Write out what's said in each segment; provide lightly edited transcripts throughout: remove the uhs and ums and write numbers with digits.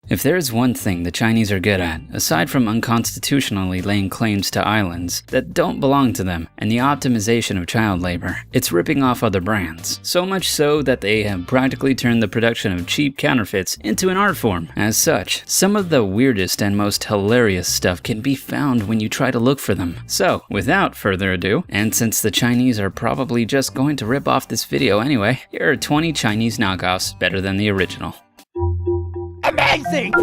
If there's one thing the Chinese are good at, aside from unconstitutionally laying claims to islands that don't belong to them and the optimization of child labor, it's ripping off other brands. So much so that they have practically turned the production of cheap counterfeits into an art form. As such, some of the weirdest and most hilarious stuff can be found when you try to look for them. So, without further ado, and since the Chinese are probably just going to rip off this video anyway, here are 20 Chinese knockoffs better than the original. Amazing!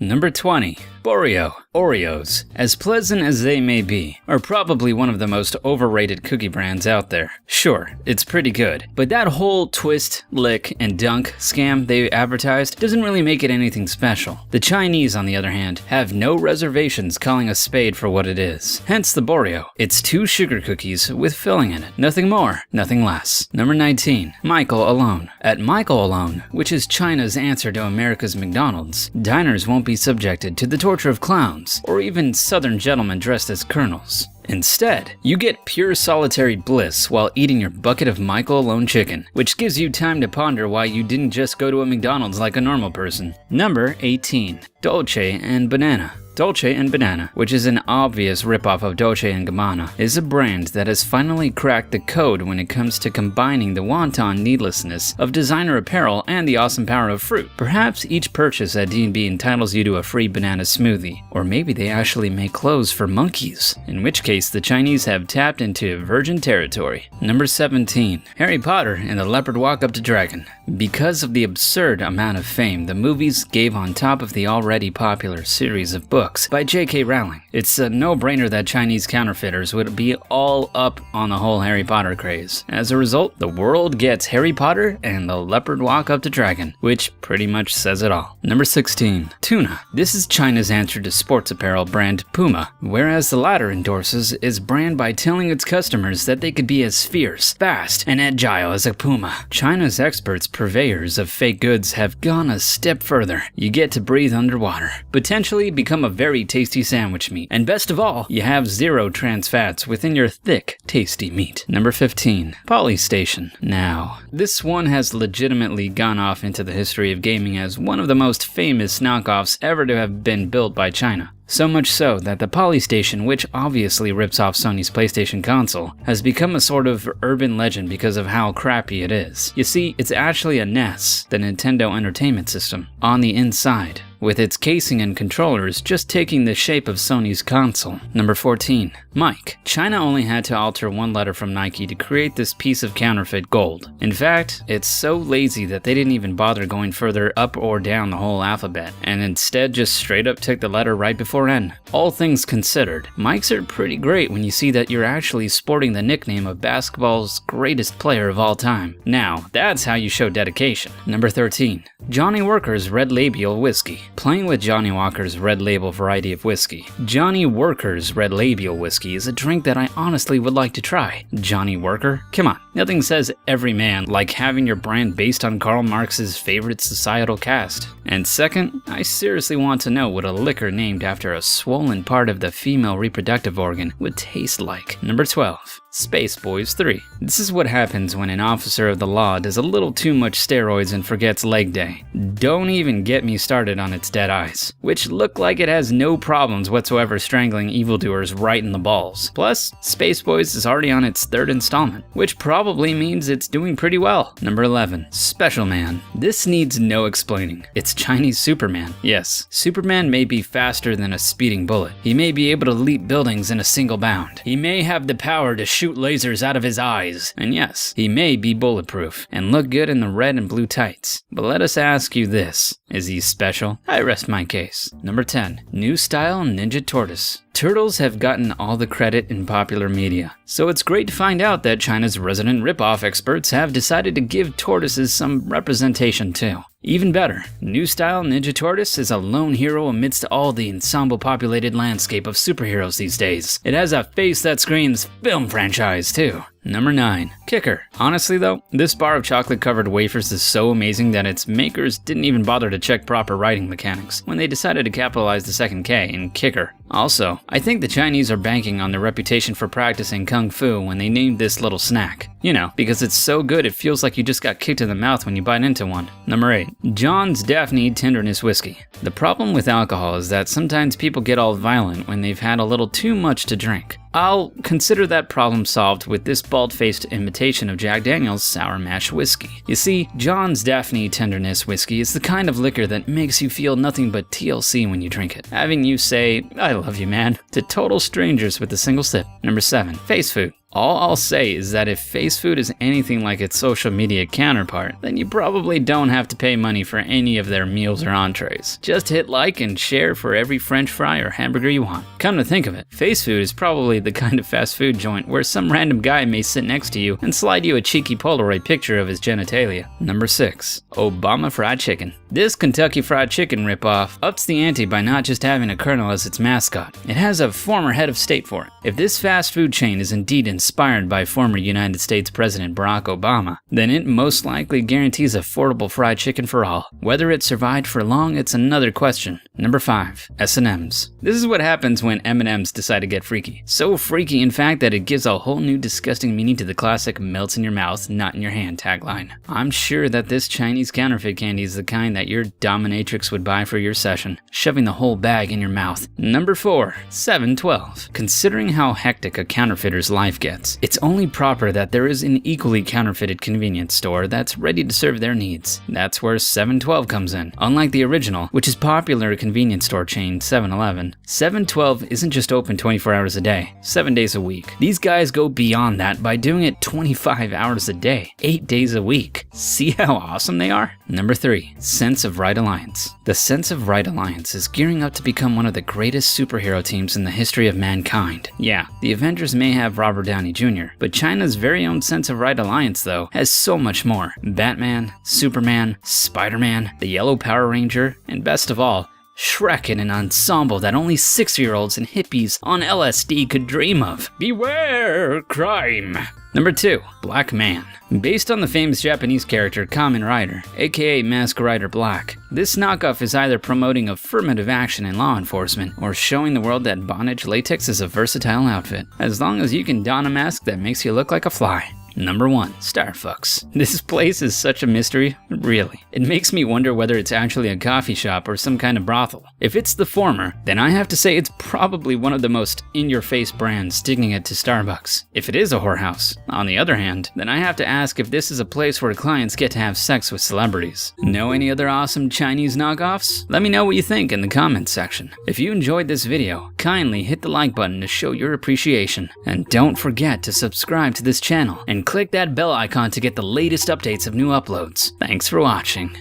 Number 20. Oreo. Oreos, as pleasant as they may be, are probably one of the most overrated cookie brands out there. Sure, it's pretty good, but that whole twist, lick, and dunk scam they advertised doesn't really make it anything special. The Chinese, on the other hand, have no reservations calling a spade for what it is. Hence the Oreo. It's 2 sugar cookies with filling in it. Nothing more, nothing less. Number 19. Michael Alone. At Michael Alone, which is China's answer to America's McDonald's, diners won't be subjected to the torture of clowns, or even southern gentlemen dressed as colonels. Instead, you get pure solitary bliss while eating your bucket of Michael Alone chicken, which gives you time to ponder why you didn't just go to a McDonald's like a normal person. Number 18. Dolce and Banana. Dolce & Banana, which is an obvious ripoff of Dolce & Gabbana, is a brand that has finally cracked the code when it comes to combining the wanton needlessness of designer apparel and the awesome power of fruit. Perhaps each purchase at D&B entitles you to a free banana smoothie, or maybe they actually make clothes for monkeys, in which case the Chinese have tapped into virgin territory. Number 17. Harry Potter and the Leopard Walk Up to Dragon. Because of the absurd amount of fame the movies gave on top of the already popular series of books by J.K. Rowling, it's a no-brainer that Chinese counterfeiters would be all up on the whole Harry Potter craze. As a result, the world gets Harry Potter and the Leopard Walk Up to Dragon, which pretty much says it all. Number 16. Tuna. This is China's answer to sports apparel brand Puma, whereas the latter endorses its brand by telling its customers that they could be as fierce, fast, and agile as a puma. China's experts, purveyors of fake goods, have gone a step further. You get to breathe underwater, potentially become a very tasty sandwich meat, and best of all, you have 0 trans fats within your thick, tasty meat. Number 15. Polystation. Now, this one has legitimately gone off into the history of gaming as one of the most famous knockoffs ever to have been built by China. So much so that the Polystation, which obviously rips off Sony's PlayStation console, has become a sort of urban legend because of how crappy it is. You see, it's actually a NES, the Nintendo Entertainment System, on the inside, with its casing and controllers just taking the shape of Sony's console. Number 14. Mike. China only had to alter one letter from Nike to create this piece of counterfeit gold. In fact, it's so lazy that they didn't even bother going further up or down the whole alphabet, and instead just straight up took the letter right before N. All things considered, Mikes are pretty great when you see that you're actually sporting the nickname of basketball's greatest player of all time. Now, that's how you show dedication. Number 13. Johnny Walker's Red Label Whiskey. Playing with Johnny Walker's Red Label variety of whiskey. Johnny Walker's Red Label Whiskey is a drink that I honestly would like to try. Johnny Walker? Come on, nothing says every man like having your brand based on Karl Marx's favorite societal caste. And second, I seriously want to know what a liquor named after a swollen part of the female reproductive organ would taste like. Number 12. Space Boys 3. This is what happens when an officer of the law does a little too much steroids and forgets leg day. Don't even get me started on its dead eyes, which look like it has no problems whatsoever strangling evildoers right in the balls. Plus, Space Boys is already on its 3rd installment, which probably means it's doing pretty well. Number 11. Special Man. This needs no explaining. It's Chinese Superman. Yes, Superman may be faster than a speeding bullet. He may be able to leap buildings in a single bound. He may have the power to shoot lasers out of his eyes. And yes, he may be bulletproof and look good in the red and blue tights. But let us ask you this. Is he special? I rest my case. Number 10. New Style Ninja Tortoise. Turtles have gotten all the credit in popular media, so it's great to find out that China's resident ripoff experts have decided to give tortoises some representation too. Even better, New Style Ninja Tortoise is a lone hero amidst all the ensemble-populated landscape of superheroes these days. It has a face that screams film franchise too. Number 9. Kicker. Honestly though, this bar of chocolate-covered wafers is so amazing that its makers didn't even bother to check proper writing mechanics when they decided to capitalize the second K in kicker. Also, I think the Chinese are banking on their reputation for practicing kung fu when they named this little snack. You know, because it's so good it feels like you just got kicked in the mouth when you bite into one. Number 8. John's Daphne Tenderness Whiskey. The problem with alcohol is that sometimes people get all violent when they've had a little too much to drink. I'll consider that problem solved with this bald-faced imitation of Jack Daniel's Sour Mash Whiskey. You see, John's Daphne Tenderness Whiskey is the kind of liquor that makes you feel nothing but TLC when you drink it, having you say, "I love you, man," to total strangers with a single sip. Number 7. Face food. All I'll say is that if face food is anything like its social media counterpart, then you probably don't have to pay money for any of their meals or entrees. Just hit like and share for every French fry or hamburger you want. Come to think of it, face food is probably the kind of fast food joint where some random guy may sit next to you and slide you a cheeky Polaroid picture of his genitalia. Number 6. Obama Fried Chicken. This Kentucky Fried Chicken ripoff ups the ante by not just having a colonel as its mascot. It has a former head of state for it. If this fast food chain is indeed inspired by former United States President Barack Obama, then it most likely guarantees affordable fried chicken for all. Whether it survived for long, it's another question. Number 5. S&M's. This is what happens when M&M's decide to get freaky. So freaky, in fact, that it gives a whole new disgusting meaning to the classic melts in your mouth, not in your hand tagline. I'm sure that this Chinese counterfeit candy is the kind that your dominatrix would buy for your session, shoving the whole bag in your mouth. Number 4. 7-12. Considering how hectic a counterfeiter's life gets, it's only proper that there is an equally counterfeited convenience store that's ready to serve their needs. That's where 7-12 comes in. Unlike the original, which is popular convenience store chain 7-Eleven, 7-12 isn't just open 24 hours a day, 7 days a week. These guys go beyond that by doing it 25 hours a day, 8 days a week. See how awesome they are? Number 3. Sense of Right Alliance. The Sense of Right Alliance is gearing up to become one of the greatest superhero teams in the history of mankind. Yeah, the Avengers may have Robert Downey Jr., but China's very own Sense of Right Alliance, though, has so much more. Batman, Superman, Spider-Man, the Yellow Power Ranger, and best of all, Shrek in an ensemble that only 6-year-olds and hippies on LSD could dream of. Beware crime! Number 2. Black Man. Based on the famous Japanese character Kamen Rider, aka Mask Rider Black, this knockoff is either promoting affirmative action in law enforcement or showing the world that bondage latex is a versatile outfit, as long as you can don a mask that makes you look like a fly. Number 1. Starfucks. This place is such a mystery, really. It makes me wonder whether it's actually a coffee shop or some kind of brothel. If it's the former, then I have to say it's probably one of the most in-your-face brands sticking it to Starbucks. If it is a whorehouse, on the other hand, then I have to ask if this is a place where clients get to have sex with celebrities. Know any other awesome Chinese knockoffs? Let me know what you think in the comments section. If you enjoyed this video, kindly hit the like button to show your appreciation. And don't forget to subscribe to this channel and click that bell icon to get the latest updates of new uploads. Thanks for watching.